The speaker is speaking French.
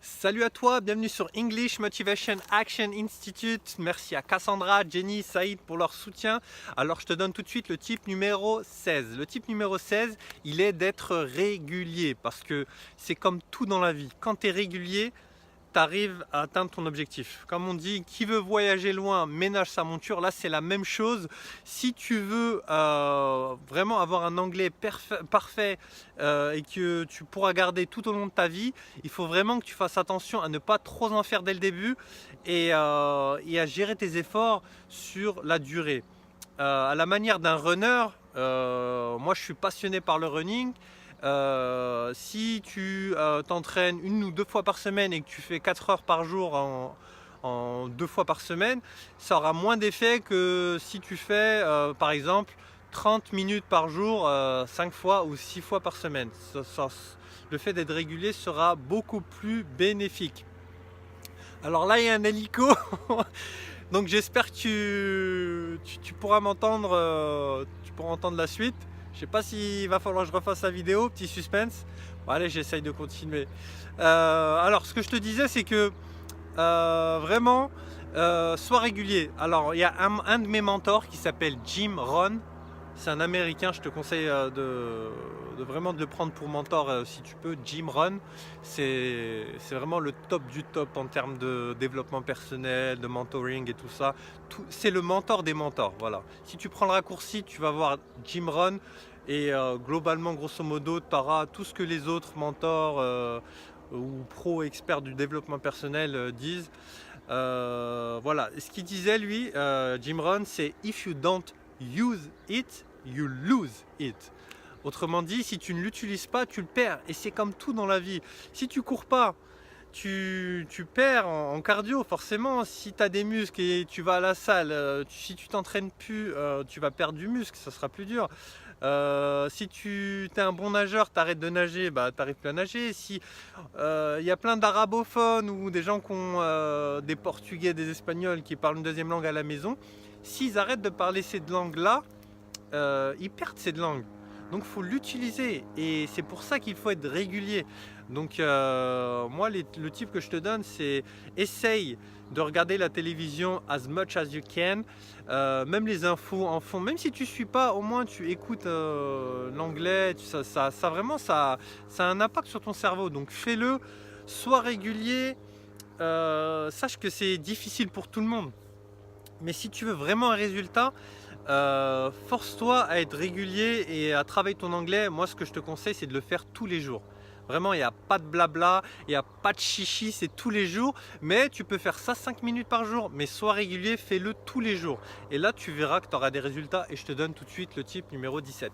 Salut à toi, bienvenue sur English Motivation Action Institute. Merci à Cassandra, Jenny, Saïd pour leur soutien. Alors je te donne tout de suite le type numéro 16. Le type numéro 16, il est d'être régulier parce que c'est comme tout dans la vie. Quand tu es régulier, tu arrives à atteindre ton objectif. Comme on dit, qui veut voyager loin ménage sa monture. Là, c'est la même chose. Si tu veux vraiment avoir un anglais parfait et que tu pourras garder tout au long de ta vie, il faut vraiment que tu fasses attention à ne pas trop en faire dès le début et à gérer tes efforts sur la durée. À la manière d'un runner, moi je suis passionné par le running. Si tu t'entraînes 1 ou 2 fois par semaine et que tu fais 4 heures par jour en 2 fois par semaine, ça aura moins d'effet que si tu fais par exemple 30 minutes par jour 5 fois ou 6 fois par semaine. Le fait d'être régulier sera beaucoup plus bénéfique. Alors là il y a un hélico donc j'espère que tu pourras m'entendre, tu pourras entendre la suite. Je sais pas s'il va falloir que je refasse la vidéo, petit suspense. Bon, allez, j'essaye de continuer. Alors, ce que je te disais, c'est que vraiment, sois régulier. Alors, il y a un de mes mentors qui s'appelle Jim Rohn. C'est un Américain, je te conseille de vraiment de le prendre pour mentor si tu peux. Jim Rohn, c'est vraiment le top du top en termes de développement personnel, de mentoring et tout ça. C'est le mentor des mentors, voilà. Si tu prends le raccourci, tu vas voir Jim Rohn et globalement, grosso modo, tu auras tout ce que les autres mentors ou pro experts du développement personnel disent. Voilà, ce qu'il disait lui, Jim Rohn, c'est "If you don't use it, you lose it". Autrement dit, si tu ne l'utilises pas, tu le perds. Et c'est comme tout dans la vie. Si tu cours pas, tu perds en cardio forcément. Si tu as des muscles et tu vas à la salle, si tu t'entraînes plus, tu vas perdre du muscle, ça sera plus dur. Si tu es un bon nageur, tu arrêtes de nager, bah, tu n'arrives plus à nager. Si y a plein d'arabophones ou des gens qui ont des portugais, des espagnols qui parlent une deuxième langue à la maison, s'ils arrêtent de parler cette langue-là, ils perdent cette langue. Donc il faut l'utiliser et c'est pour ça qu'il faut être régulier. Donc moi le tip que je te donne, c'est essaye de regarder la télévision as much as you can, même les infos en fond, même si tu suis pas, au moins tu écoutes l'anglais, ça vraiment ça a un impact sur ton cerveau. Donc fais-le, sois régulier, sache que c'est difficile pour tout le monde. Mais si tu veux vraiment un résultat, force-toi à être régulier et à travailler ton anglais. Moi, ce que je te conseille, c'est de le faire tous les jours. Vraiment, il n'y a pas de blabla, il n'y a pas de chichi, c'est tous les jours. Mais tu peux faire ça 5 minutes par jour. Mais sois régulier, fais-le tous les jours. Et là, tu verras que tu auras des résultats. Et je te donne tout de suite le tip numéro 17.